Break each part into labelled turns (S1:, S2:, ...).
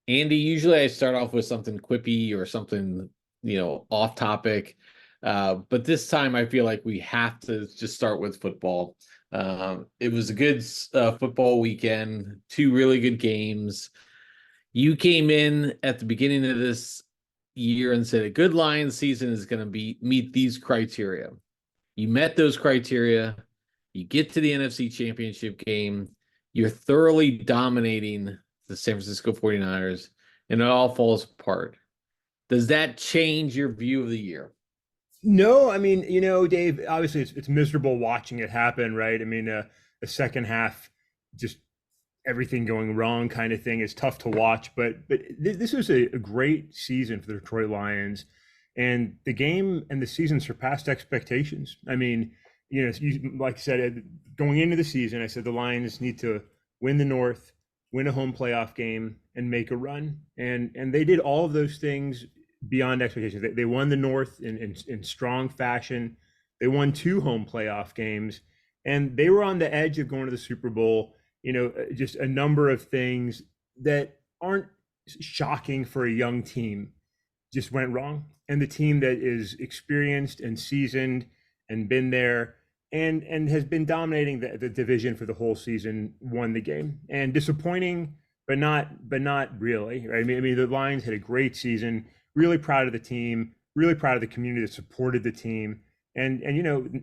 S1: Andy, usually I start off with something quippy or something, off topic. But this time I feel like we have to just start with football. It was a good football weekend, two really good games. You came in at the beginning of this year and said a good Lions season is going to be meet these criteria. You met those criteria. You get to the NFC Championship game. You're thoroughly dominating the San Francisco 49ers, and it all falls apart. Does that change your view of the year?
S2: No, I mean, Dave, obviously it's miserable watching it happen, right? I mean, the second half, just everything going wrong kind of thing is tough to watch. But this was a great season for the Detroit Lions, and the game and the season surpassed expectations. I mean, like I said, going into the season, I said the Lions need to win the North, win a home playoff game, and make a run, and they did all of those things beyond expectations. They won the North in strong fashion. They won two home playoff games, and they were on the edge of going to the Super Bowl. Just a number of things that aren't shocking for a young team just went wrong. And the team that is experienced and seasoned and been there and has been dominating the division for the whole season won the game. And disappointing, but not really. Right? I mean, the Lions had a great season. Really proud of the team. Really proud of the community that supported the team. And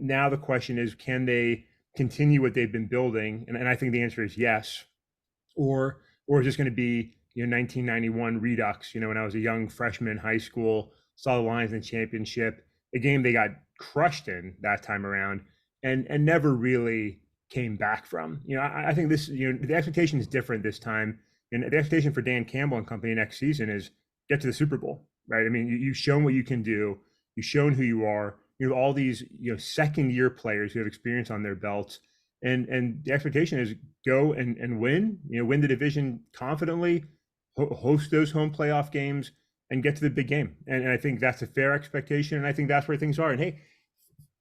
S2: now the question is, can they continue what they've been building? And I think the answer is yes. Or is this going to be 1991 Redux? When I was a young freshman in high school, saw the Lions in the championship, a game they got crushed in that time around, and never really came back from. I think this, the expectation is different this time, and the expectation for Dan Campbell and company next season is get to the Super Bowl, right? I mean, you've shown what you can do, you've shown who you are. You have all these second year players who have experience on their belts, and the expectation is go and win, win the division confidently, host those home playoff games, and get to the big game. And I think that's a fair expectation, and I think that's where things are. And hey,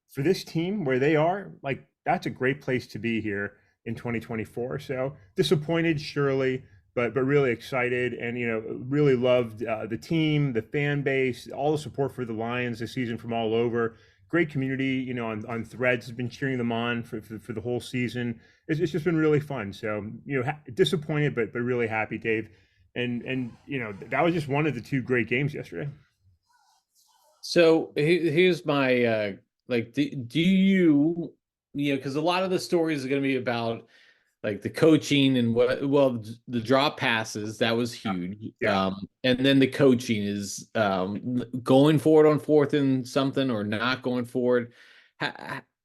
S2: for this team where they are, like, that's a great place to be here in 2024. So disappointed, surely, but really excited, and really loved the team, the fan base, all the support for the Lions this season from all over. Great community, on Threads has been cheering them on for the whole season. It's just been really fun. So disappointed, but really happy, Dave. And that was just one of the two great games yesterday.
S1: So here's my like, do you, because a lot of the stories are going to be about like the coaching and the drop passes, that was huge.
S2: Yeah.
S1: And then the coaching is going forward on fourth and something or not going forward.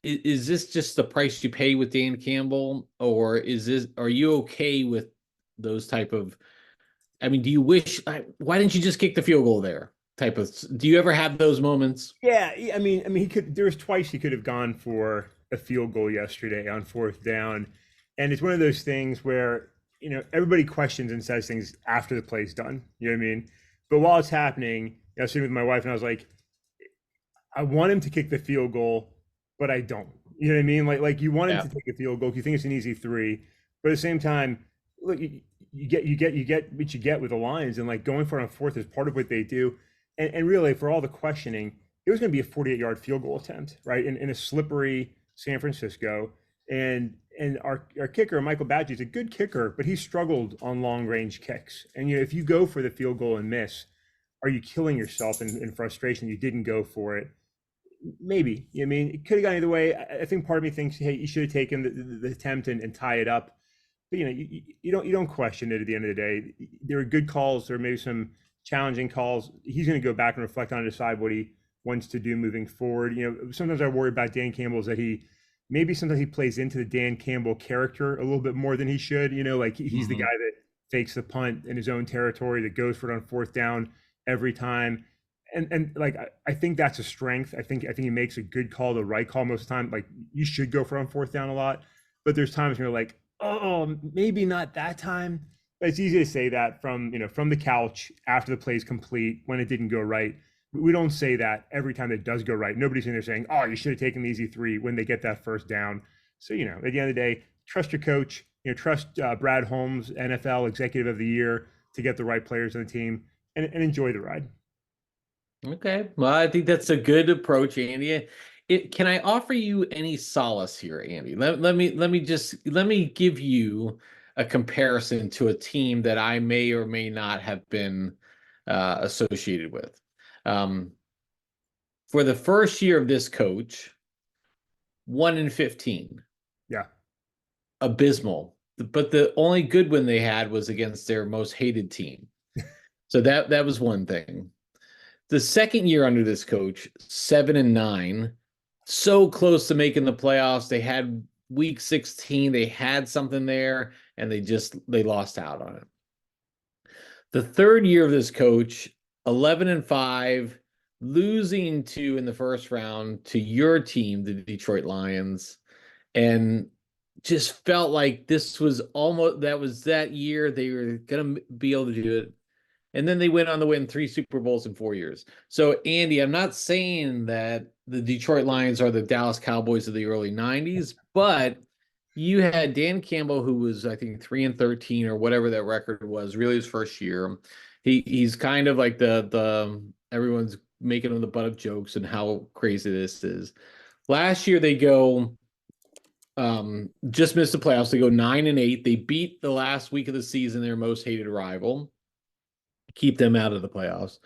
S1: Is this just the price you pay with Dan Campbell, or are you okay with those type of, I mean, do you wish, why didn't you just kick the field goal there? Type of, do you ever have those moments?
S2: Yeah, I mean, he could. There was twice he could have gone for a field goal yesterday on fourth down, and it's one of those things where everybody questions and says things after the play's done. You know what I mean? But while it's happening, I was sitting with my wife, and I was like, I want him to kick the field goal, but I don't. You know what I mean? Like you want him
S1: Yeah.
S2: to take a field goal. You think it's an easy three, but at the same time, look, you get what you get with the Lions, and like going for it on fourth is part of what they do. And really, for all the questioning, it was going to be a 48-yard field goal attempt, right? In a slippery San Francisco, and our kicker Michael Badgley is a good kicker, but he struggled on long range kicks. And if you go for the field goal and miss, are you killing yourself in frustration you didn't go for it? Maybe. I mean, it could have gone either way. I think part of me thinks, hey, you should have taken the attempt and tie it up. But you don't question it at the end of the day. There are good calls. There may be some challenging calls. He's going to go back and reflect on and decide what he wants to do moving forward. Sometimes I worry about Dan Campbell is that sometimes he plays into the Dan Campbell character a little bit more than he should. Like he's the guy
S1: Mhm.
S2: that fakes the punt in his own territory, that goes for it on fourth down every time. And like I think that's a strength. I think he makes a good call, the right call most of the time. Like you should go for it on fourth down a lot, but there's times where you're like, oh, maybe not that time. But it's easy to say that from the couch after the play's complete when it didn't go right. We don't say that every time it does go right. Nobody's in there saying, "Oh, you should have taken the easy three" when they get that first down. So at the end of the day, trust your coach. Trust Brad Holmes, NFL Executive of the Year, to get the right players on the team and enjoy the ride.
S1: Okay. Well, I think that's a good approach, Andy. Can I offer you any solace here, Andy? Let me give you a comparison to a team that I may or may not have been associated with. Um, for the first year of this coach, 1-15,
S2: Yeah.
S1: abysmal. But the only good win they had was against their most hated team. So that was one thing. The second year under this coach, 7-9, so close to making the playoffs. They had week 16, they had something there, and they lost out on it. The third year of this coach, 11-5, losing to in the first round to your team, the Detroit Lions, and just felt like this was almost that was that year they were gonna be able to do it. And then they went on to win 3 Super Bowls in 4 years. So, Andy, I'm not saying that the Detroit Lions are the Dallas Cowboys of the early 90s, but you had Dan Campbell, who was, I think, 3-13 or whatever that record was, really his first year. He's kind of like the everyone's making him the butt of jokes and how crazy this is. Last year they go just missed the playoffs. They go 9-8. They beat the last week of the season, their most hated rival, keep them out of the playoffs.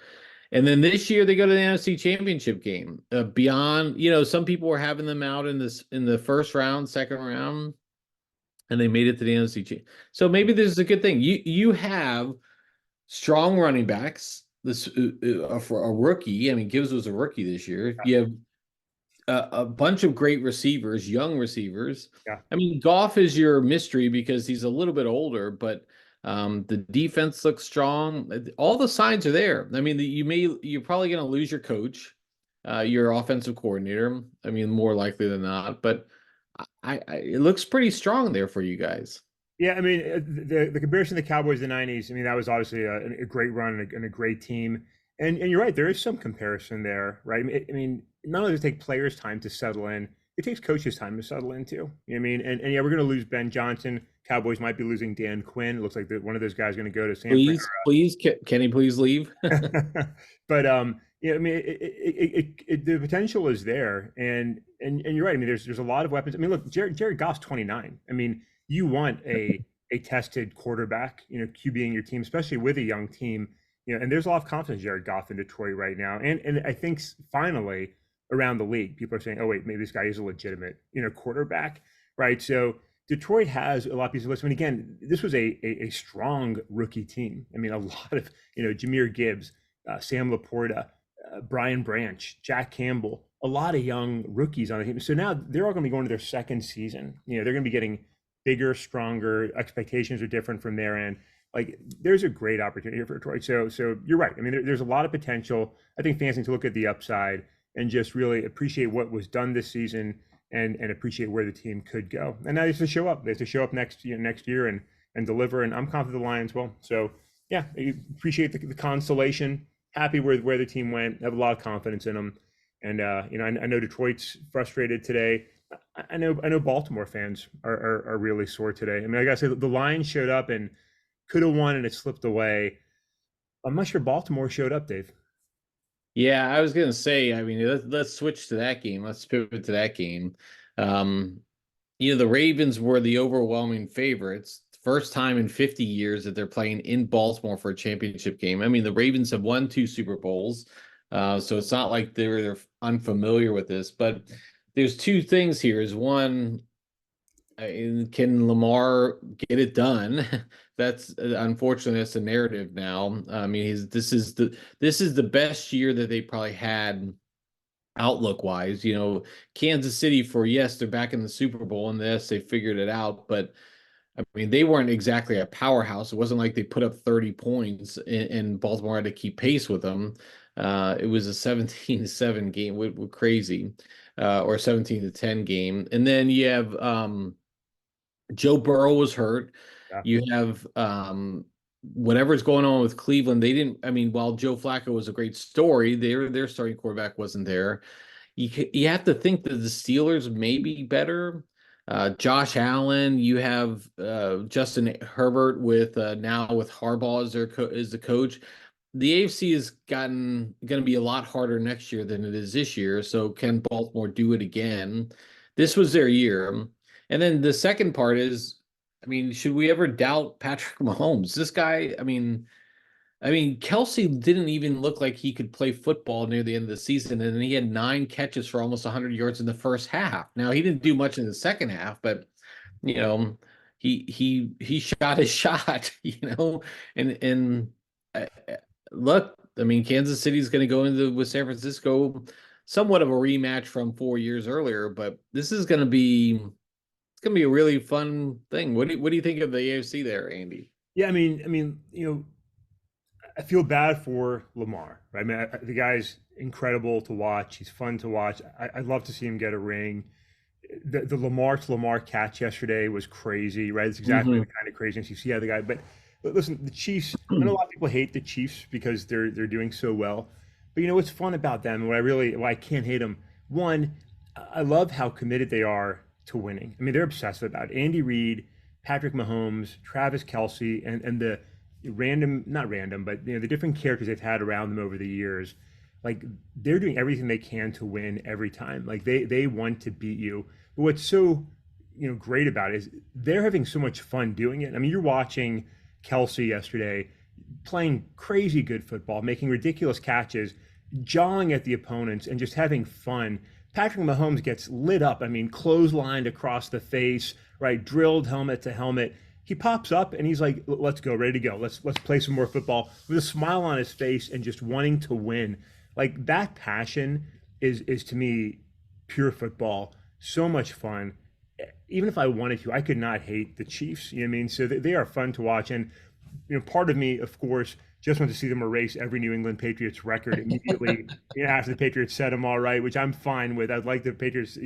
S1: And then this year they go to the NFC Championship game. Beyond, some people were having them out in the first round, second round, and they made it to the NFC. So maybe this is a good thing. You have strong running backs. This for a rookie. I mean, Gibbs was a rookie this year. You have a bunch of great receivers, young receivers.
S2: Yeah.
S1: I mean, Goff is your mystery because he's a little bit older, but the defense looks strong. All the signs are there. I mean, you're probably going to lose your coach, your offensive coordinator. I mean, more likely than not, but it looks pretty strong there for you guys.
S2: Yeah, I mean, the comparison to the Cowboys in the '90s. I mean, that was obviously a great run and a great team. And you're right, there is some comparison there, right? I mean, not only does it take players time to settle in, it takes coaches time to settle in too. You know what I mean? And yeah, we're going to lose Ben Johnson. Cowboys might be losing Dan Quinn. It looks like one of those guys is going to go to San Fran.
S1: Please, can he please leave?
S2: But yeah, I mean, the potential is there, and you're right. I mean, there's a lot of weapons. I mean, look, Jared Goff's 29. I mean, you want a tested quarterback, QBing your team, especially with a young team, and there's a lot of confidence in Jared Goff in Detroit right now, and I think finally around the league, people are saying, oh wait, maybe this guy is a legitimate, quarterback, right? So Detroit has a lot of pieces of list. I mean, again, this was a strong rookie team. I mean, a lot of, Jahmyr Gibbs, Sam Laporta, Brian Branch, Jack Campbell, a lot of young rookies on the team. So now they're all going to be going to their second season. They're going to be getting bigger, stronger. Expectations are different from their end. Like, there's a great opportunity here for Detroit. So you're right. I mean, there's a lot of potential. I think fans need to look at the upside and just really appreciate what was done this season and appreciate where the team could go. And now they have to show up. They have to show up next year and deliver. And I'm confident the Lions will. So yeah, I appreciate the consolation. Happy with where the team went. Have a lot of confidence in them. And I know Detroit's frustrated today. I know Baltimore fans are really sore today. I mean, I gotta say the Lions showed up and could have won and it slipped away. I'm not sure Baltimore showed up, Dave.
S1: Yeah, I was gonna say, I mean, let's switch to that game. Let's pivot to that game. The Ravens were the overwhelming favorites. First time in 50 years that they're playing in Baltimore for a championship game. I mean, the Ravens have won 2 Super Bowls, so it's not like they're unfamiliar with this. But there's two things here. Is one, can Lamar get it done? That's unfortunately that's the narrative now. I mean, this is the best year that they probably had outlook wise. Kansas City yes, they're back in the Super Bowl and yes, they figured it out, but I mean, they weren't exactly a powerhouse. It wasn't like they put up 30 points and Baltimore had to keep pace with them. It was a 17-7 game, with crazy, or 17-10 game. And then you have Joe Burrow was hurt.
S2: Yeah.
S1: You have whatever's going on with Cleveland. They didn't. I mean, while Joe Flacco was a great story, their starting quarterback wasn't there. You have to think that the Steelers may be better. Josh Allen. You have Justin Herbert with now with Harbaugh as as the coach. The AFC is gotten going to be a lot harder next year than it is this year. So can Baltimore do it again? This was their year. And then the second part is, I mean, should we ever doubt Patrick Mahomes? This guy, Kelsey didn't even look like he could play football near the end of the season, and then he had 9 catches for almost 100 yards in the first half. Now he didn't do much in the second half, but you know, he shot his shot, and look, I mean, Kansas City's going to go into with San Francisco, somewhat of a rematch from 4 years earlier, but this is going to be it's going to be a really fun thing. What do you think of the AFC there, Andy?
S2: Yeah, I feel bad for Lamar. Right? The guy's incredible to watch. He's fun to watch. I'd love to see him get a ring. The Lamar to Lamar catch yesterday was crazy, right? It's exactly the kind of craziness you see out of the guy. But listen, the Chiefs. I know a lot of people hate the Chiefs because they're doing so well. But what's fun about them, and why I can't hate them. One, I love how committed they are to winning. I mean, they're obsessive about it. Andy Reid, Patrick Mahomes, Travis Kelsey, and the random, not random, but the different characters they've had around them over the years. Like they're doing everything they can to win every time. Like they want to beat you. But what's so great about it is they're having so much fun doing it. I mean, you're watching Kelsey yesterday playing crazy good football, making ridiculous catches, jawing at the opponents, and just having fun. Patrick Mahomes gets lit up. I mean, clotheslined across the face, right? Drilled helmet to helmet. He pops up and he's like, "Let's go, ready to go. Let's play some more football," with a smile on his face and just wanting to win. Like that passion is to me pure football. So much fun. Even if I wanted to, I could not hate the Chiefs. You know what I mean? So they are fun to watch. And part of me, of course, just want to see them erase every New England Patriots record immediately after the Patriots set them all right, which I'm fine with. I'd like the Patriots,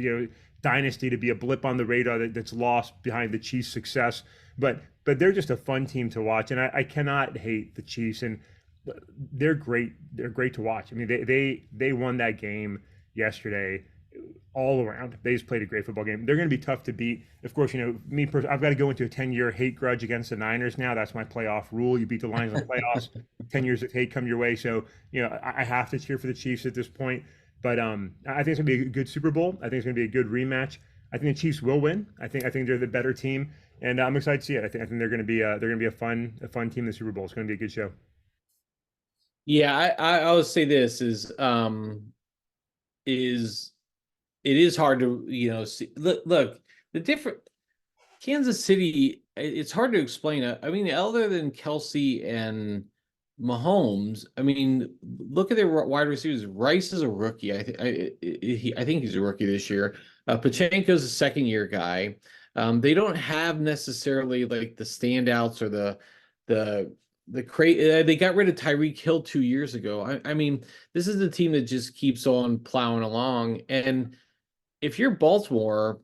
S2: dynasty to be a blip on the radar that's lost behind the Chiefs' success. But they're just a fun team to watch, and I cannot hate the Chiefs. And they're great. They're great to watch. I mean, they won that game yesterday all around. They just played a great football game. They're going to be tough to beat. Of course, me personally, I've got to go into a 10-year hate grudge against the Niners now. That's my playoff rule. You beat the Lions in the playoffs, 10 years of hate come your way. So, I have to cheer for the Chiefs at this point. But I think it's going to be a good Super Bowl. I think it's going to be a good rematch. I think the Chiefs will win. I think they're the better team, and I'm excited to see it. I think they're going to be a fun team in the Super Bowl. It's going to be a good show.
S1: Yeah, I always say this is it is hard to see. Look, the different Kansas City. It's hard to explain. I mean, other than Kelsey and Mahomes, I mean, look at their wide receivers. Rice is a rookie. I think he's a rookie this year. Pachenko's a second-year guy. They don't have necessarily like the standouts or they got rid of Tyreek Hill 2 years ago. I mean, this is the team that just keeps on plowing along. And if you're Baltimore,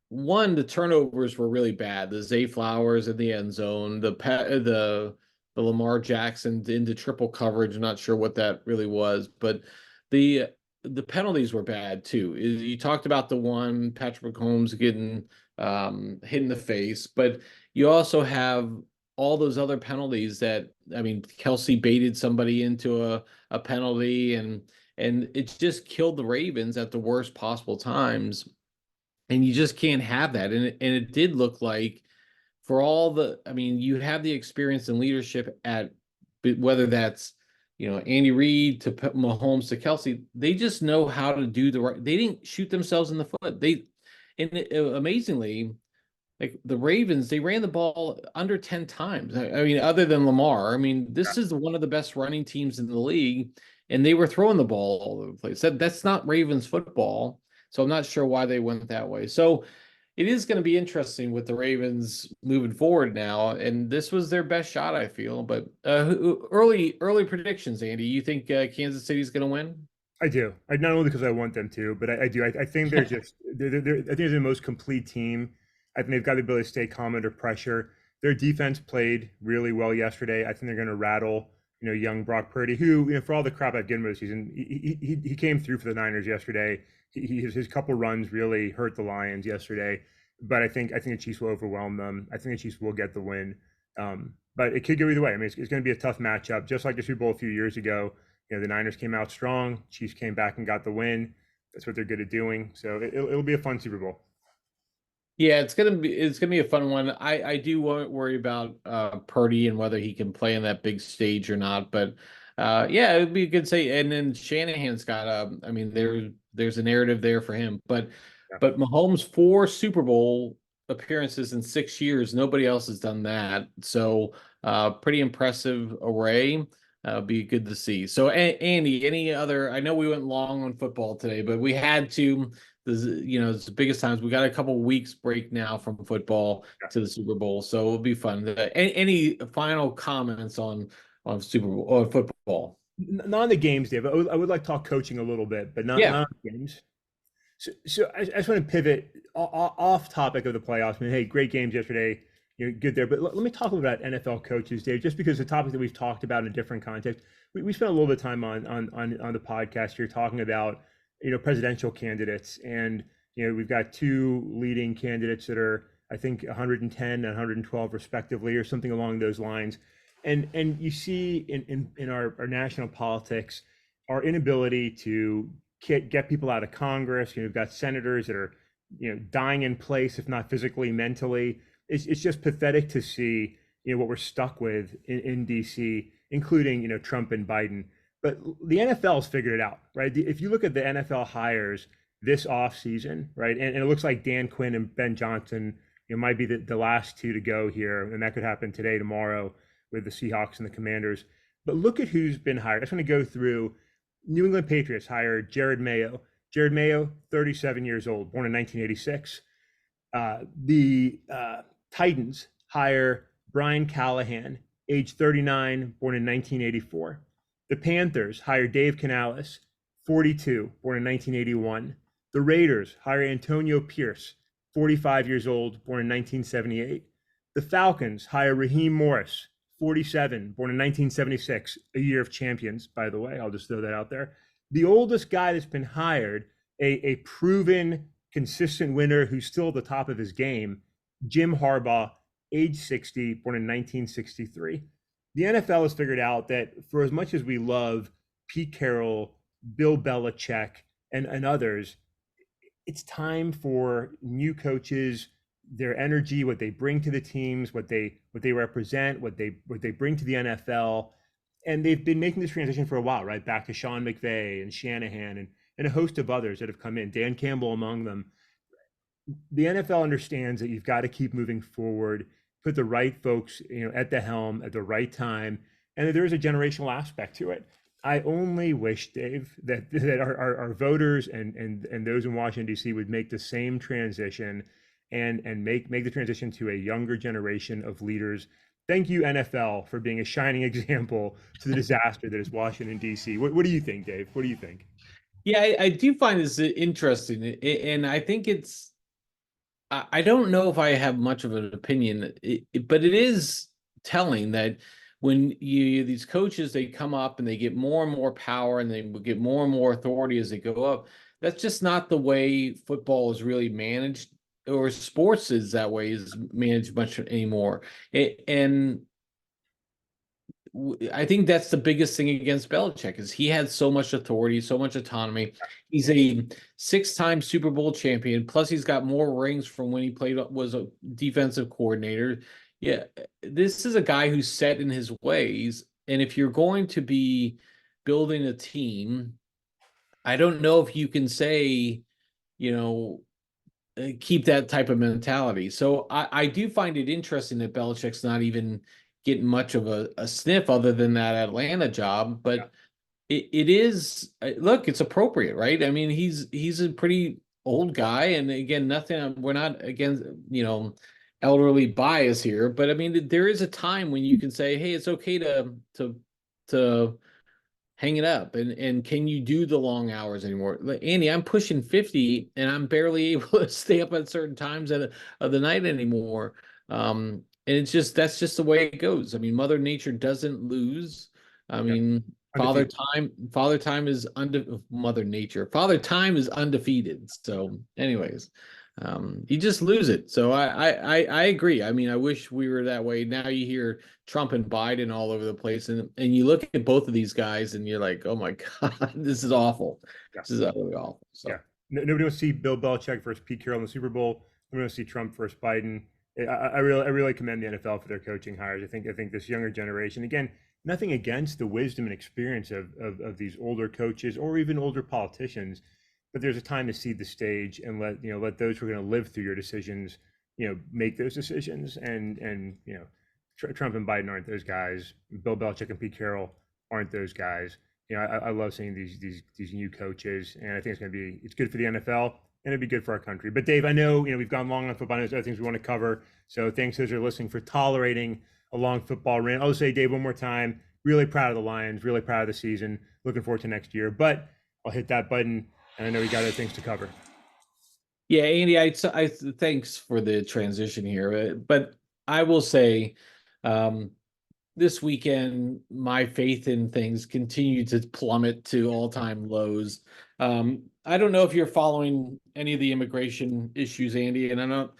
S1: one, the turnovers were really bad. The Zay Flowers in the end zone, the Lamar Jackson into triple coverage. I'm not sure what that really was, but the the penalties were bad too. You talked about the one Patrick Mahomes getting hit in the face, but you also have all those other penalties that Kelsey baited somebody into a penalty and it just killed the Ravens at the worst possible times. And you just can't have that. And it did look like for all you have the experience and leadership at whether that's Andy Reid to Mahomes to Kelsey, they just know how to do the right. They didn't shoot themselves in the foot. Amazingly, like the Ravens, they ran the ball under 10 times. Other than Lamar, this is one of the best running teams in the league, and they were throwing the ball all over the place. That's not Ravens football, so I'm not sure why they went that way. So it is going to be interesting with the Ravens moving forward now, and this was their best shot, I feel. But early predictions, Andy. You think Kansas City's going to win?
S2: I do. Not only because I want them to, but I do. I think they're just I think they're the most complete team. I think they've got the ability to stay calm under pressure. Their defense played really well yesterday. I think they're going to rattle, young Brock Purdy, who, for all the crap I've given him this season, he came through for the Niners yesterday. His couple runs really hurt the Lions yesterday. but I think the Chiefs will overwhelm them. I think the Chiefs will get the win. But it could go either way. I mean, it's going to be a tough matchup, just like the Super Bowl a few years ago. The Niners came out strong. Chiefs came back and got the win. That's what they're good at doing. So it'll be a fun Super Bowl.
S1: Yeah, it's gonna be a fun one. I do worry about Purdy and whether he can play in that big stage or not. But yeah, it'd be a good say. And then Shanahan's got I mean, there's a narrative there for him. But
S2: Yeah.
S1: Mahomes 4 Super Bowl appearances in 6 years. Nobody else has done that. So pretty impressive array. Be good to see. So Andy, any other? I know we went long on football today, but we had to. It's the biggest times. We got a couple weeks break now from football to the Super Bowl, so it'll be fun. Any final comments on Super Bowl or football?
S2: Not on the games, Dave. I would like to talk coaching a little bit, but not
S1: Yeah,
S2: not on the games. So I just want to pivot off topic of the playoffs. I mean, hey, great games yesterday. Good there. But let me talk about NFL coaches, Dave, just because the topic that we've talked about in a different context. We spent a little bit of time on the podcast here talking about presidential candidates, and we've got two leading candidates that are, I think, 110 and 112 respectively, or something along those lines. And you see in our national politics our inability to get people out of Congress. You've got senators that are dying in place, if not physically, mentally. It's just pathetic to see what we're stuck with in DC, including Trump and Biden. But the NFL's figured it out, right? If you look at the NFL hires this offseason, right, and it looks like Dan Quinn and Ben Johnson might be the last two to go here, and that could happen today, tomorrow, with the Seahawks and the Commanders. But look at who's been hired. I just want to go through. New England Patriots hired Jared Mayo. Jared Mayo, 37 years old, born in 1986. The Titans hire Brian Callahan, age 39, born in 1984. The Panthers hire Dave Canales, 42, born in 1981. The Raiders hire Antonio Pierce, 45 years old, born in 1978. The Falcons hire Raheem Morris, 47, born in 1976, a year of champions, by the way. I'll just throw that out there. The oldest guy that's been hired, a proven, consistent winner who's still at the top of his game, Jim Harbaugh, age 60, born in 1963. The NFL has figured out that for as much as we love Pete Carroll, Bill Belichick, and others, it's time for new coaches, their energy, what they bring to the teams, what they represent, what they bring to the NFL. And they've been making this transition for a while, right? Back to Sean McVay and Shanahan and a host of others that have come in, Dan Campbell among them. The NFL understands that you've got to keep moving forward, put the right folks, at the helm at the right time, and that there is a generational aspect to it. I only wish, Dave, that our voters and those in Washington D.C. would make the same transition and make the transition to a younger generation of leaders. Thank you, NFL, for being a shining example to the disaster that is Washington D.C. What do you think, Dave? What do you think?
S1: yeah, I do find this interesting, and I think I don't know if I have much of an opinion, but it is telling that when these coaches, they come up and they get more and more power and they get more and more authority as they go up. That's just not the way football is really managed, or sports is that way is managed much anymore. And I think that's the biggest thing against Belichick is he had so much authority, so much autonomy. He's a 6-time Super Bowl champion. Plus, he's got more rings from when he was a defensive coordinator. Yeah, this is a guy who's set in his ways. And if you're going to be building a team, I don't know if you can say, you know, keep that type of mentality. So I do find it interesting that Belichick's not even getting much of a sniff other than that Atlanta job. But it is, look, it's appropriate, right? I mean, he's a pretty old guy, and again, nothing. We're not against elderly bias here, but I mean, there is a time when you can say, hey, it's okay to hang it up, and can you do the long hours anymore? Like, Andy, I'm pushing 50 and I'm barely able to stay up at certain times of the night anymore. And that's just the way it goes. I mean, Mother Nature doesn't lose. I
S2: Yeah,
S1: mean,
S2: undefeated.
S1: Father Time is Mother Nature. Father Time is undefeated. So anyways, You just lose it. So I agree. I mean, I wish we were that way. Now you hear Trump and Biden all over the place, and you look at both of these guys, and you're like, oh my God, this is awful.
S2: Yeah,
S1: This is utterly awful.
S2: yeah.
S1: So
S2: Nobody wants to see Bill Belichick versus Pete Carroll in the Super Bowl. Nobody wants to see Trump versus Biden. I really commend the NFL for their coaching hires. I think this younger generation, again, nothing against the wisdom and experience of these older coaches or even older politicians, but there's a time to see the stage and let those who are going to live through your decisions, make those decisions. And Trump and Biden aren't those guys. Bill Belichick and Pete Carroll aren't those guys. I love seeing these new coaches, and I think it's good for the NFL and it'd be good for our country. But Dave, I know we've gone long on football. There's other things we want to cover. So thanks those who are listening for tolerating a long football rant. I'll say, Dave, one more time. Really proud of the Lions. Really proud of the season. Looking forward to next year. But I'll hit that button, and I know we got other things to cover.
S1: yeah, Andy, I thanks for the transition here, but I will say, um, this weekend, my faith in things continued to plummet to all-time lows. I don't know if you're following any of the immigration issues, Andy, and I know,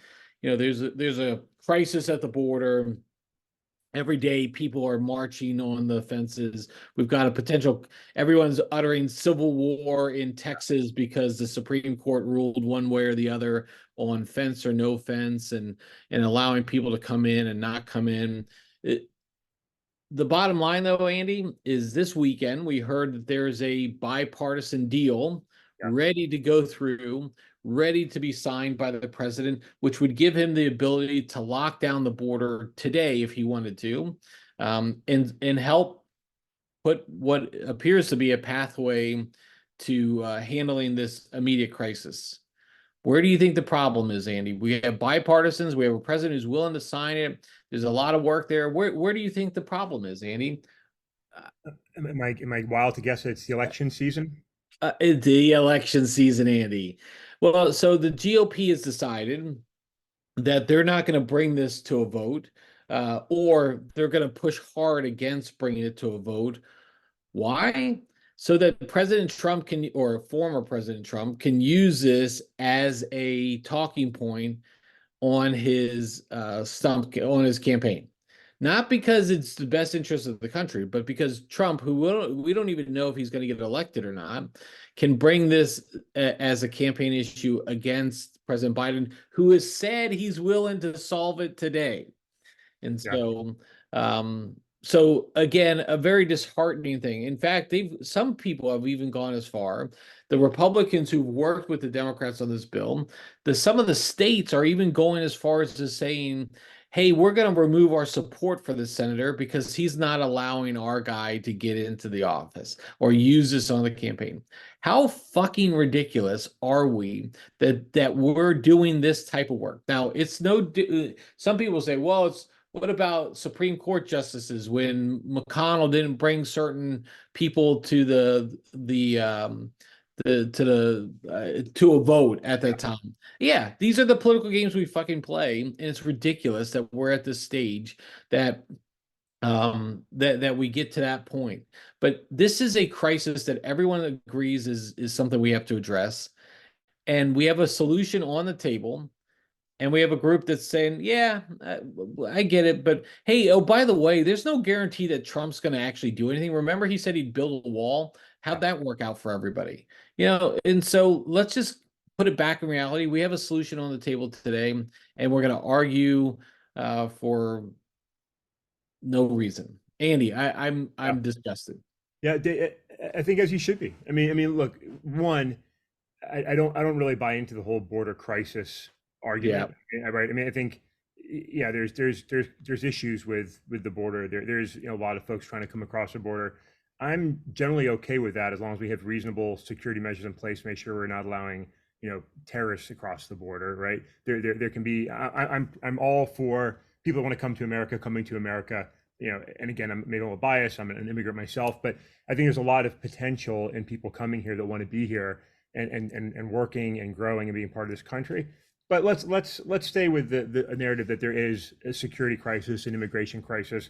S1: there's a crisis at the border. Every day, people are marching on the fences. We've got a potential, everyone's uttering civil war in Texas because the Supreme Court ruled one way or the other on fence or no fence, and allowing people to come in and not come in. The bottom line, though, Andy, is this weekend we heard that there's a bipartisan deal
S2: Yeah,
S1: ready to go through, ready to be signed by the president, which would give him the ability to lock down the border today if he wanted to, and help put what appears to be a pathway to handling this immediate crisis. Where do you think the problem is, Andy? We have bipartisans. We have a president who's willing to sign it. There's a lot of work there. Where do you think the problem is, Andy?
S2: am I wild to guess that it's the election season?
S1: The election season, Andy. Well, so the GOP has decided that they're not going to bring this to a vote, or they're going to push hard against bringing it to a vote. Why? So that President Trump can, or former President Trump can use this as a talking point on his stump on his campaign. Not because it's the best interest of the country, but because Trump, who we don't even know if he's going to get elected or not, can bring this as a campaign issue against President Biden, who has said he's willing to solve it today. And
S2: Yeah,
S1: so again, a very disheartening thing. In fact, some people have even gone as far, the Republicans who've worked with the Democrats on this bill, some of the states are even going as far as to saying, hey, we're going to remove our support for the senator because he's not allowing our guy to get into the office or use this on the campaign. How fucking ridiculous are we that we're doing this type of work? Now, it's some people say, well, what about Supreme Court justices when McConnell didn't bring certain people to to a vote at that time? Yeah, these are the political games we fucking play, and it's ridiculous that we're at this stage that that we get to that point. But this is a crisis that everyone agrees is something we have to address, and we have a solution on the table. And we have a group that's saying, yeah, I get it. But hey, oh, by the way, there's no guarantee that Trump's going to actually do anything. Remember, he said he'd build a wall. How'd that work out for everybody? And so let's just put it back in reality. We have a solution on the table today, and we're going to argue for no reason. Andy,
S2: yeah,
S1: I'm disgusted.
S2: yeah. I think as you should be. I mean, look, one, I don't really buy into the whole border crisis
S1: Yeah.
S2: argument, right? I mean, I think, yeah, there's issues with the border. There's a lot of folks trying to come across the border. I'm generally okay with that as long as we have reasonable security measures in place, make sure we're not allowing terrorists across the border, right? There can be. I'm all for people that want to come to America coming to America. And again, I'm maybe a little biased. I'm an immigrant myself, but I think there's a lot of potential in people coming here that want to be here and working and growing and being part of this country. But let's stay with the narrative that there is a security crisis, an immigration crisis.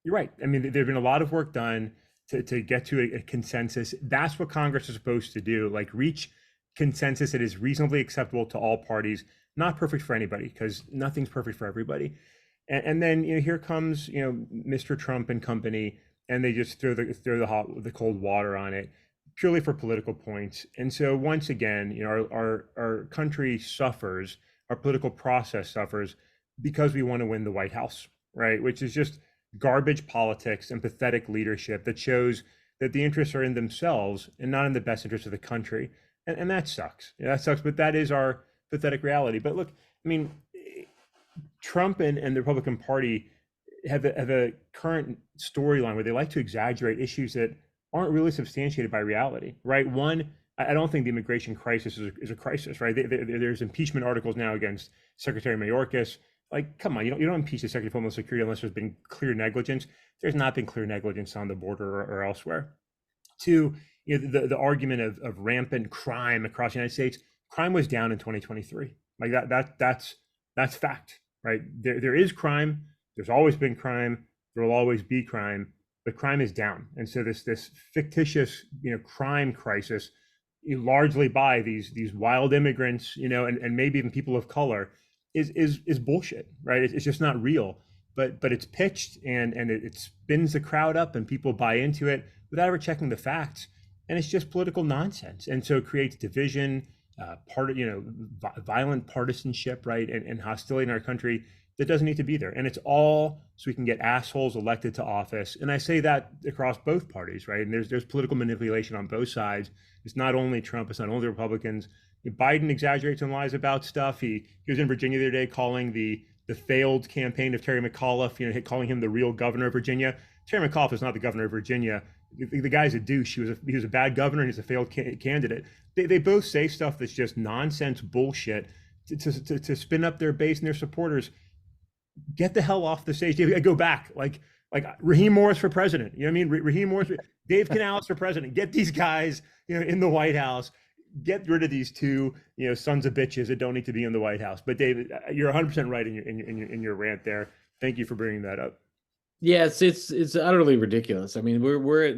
S2: You're right. I mean, there's been a lot of work done to get to a consensus. That's what Congress is supposed to do, like reach consensus that is reasonably acceptable to all parties. Not perfect for anybody because nothing's perfect for everybody. And then here comes Mr. Trump and company, and they just throw the cold water on it purely for political points. And so once again, our country suffers, our political process suffers because we want to win the White House, right? Which is just garbage politics and pathetic leadership that shows that the interests are in themselves and not in the best interest of the country. And that sucks. That sucks, but that is our pathetic reality. But look, I mean, Trump and the Republican Party have a current storyline where they like to exaggerate issues that aren't really substantiated by reality, right? One, I don't think the immigration crisis is a crisis, right? There's impeachment articles now against Secretary Mayorkas. Like, come on, you don't impeach the Secretary of Homeland Security unless there's been clear negligence. There's not been clear negligence on the border or elsewhere. Two, the argument of rampant crime across the United States. Crime was down in 2023. Like that's fact, right? There is crime. There's always been crime. There will always be crime, but crime is down. And so this fictitious crime crisis, largely by these wild immigrants, and maybe even people of color, is bullshit, right? It's just not real. But it's pitched and it spins the crowd up and people buy into it without ever checking the facts, and it's just political nonsense. And so it creates division, violent partisanship, right, and hostility in our country that doesn't need to be there. And it's all so we can get assholes elected to office. And I say that across both parties, right? And there's political manipulation on both sides. It's not only Trump, it's not only the Republicans. Biden exaggerates and lies about stuff. He was in Virginia the other day calling the failed campaign of Terry McAuliffe, calling him the real governor of Virginia. Terry McAuliffe is not the governor of Virginia. The guy's a douche. He was a bad governor and he's a failed candidate. They both say stuff that's just nonsense bullshit to spin up their base and their supporters. Get the hell off the stage. Go back. Like Raheem Morris for president. You know what I mean? Raheem Morris, Dave Canales for president. Get these guys, in the White House. Get rid of these two, sons of bitches that don't need to be in the White House. But David, you're 100% right in your rant there. Thank you for bringing that up.
S1: Yeah, it's utterly ridiculous. I mean,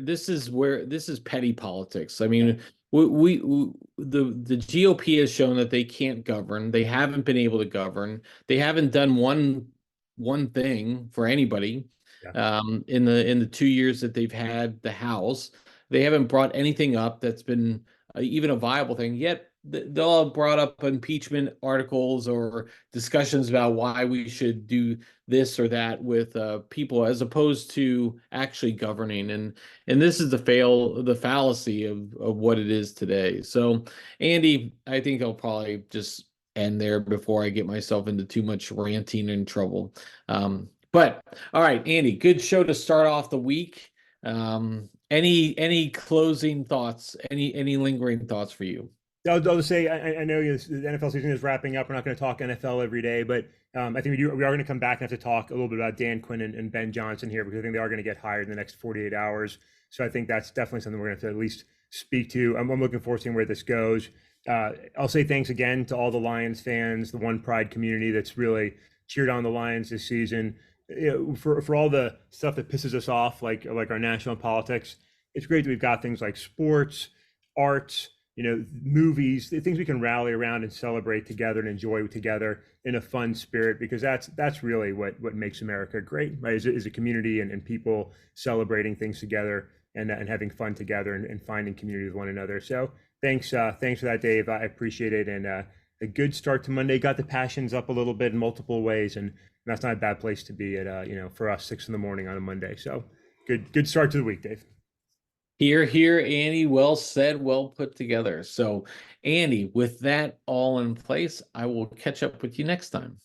S1: this is petty politics. I mean, the GOP has shown that they can't govern. They haven't been able to govern. They haven't done one thing for anybody.
S2: Yeah.
S1: In the 2 years that they've had the House, they haven't brought anything up that's been even a viable thing. Yet they'll have brought up impeachment articles or discussions about why we should do this or that with people, as opposed to actually governing. And this is the fallacy of what it is today. So, Andy, I think I'll probably just end there before I get myself into too much ranting and trouble. But all right, Andy, good show to start off the week. Any closing thoughts? Any lingering thoughts for you?
S2: I'll just say I know the NFL season is wrapping up. We're not going to talk NFL every day, but I think we are going to come back and have to talk a little bit about Dan Quinn and Ben Johnson here, because I think they are going to get hired in the next 48 hours. So I think that's definitely something we're going to have to at least speak to. I'm looking forward to seeing where this goes. I'll say thanks again to all the Lions fans, the One Pride community that's really cheered on the Lions this season. For all the stuff that pisses us off, like our national politics, it's great that we've got things like sports, arts, movies, things we can rally around and celebrate together and enjoy together in a fun spirit, because that's really what makes America great, right? Is a community and people celebrating things together and having fun together and finding community with one another. So thanks for that, Dave. I appreciate it. And a good start to Monday. Got the passions up a little bit in multiple ways, and that's not a bad place to be at. For us, 6 a.m. on a Monday. So good start to the week, Dave.
S1: Here, Andy. Well said, well put together. So, Andy, with that all in place, I will catch up with you next time.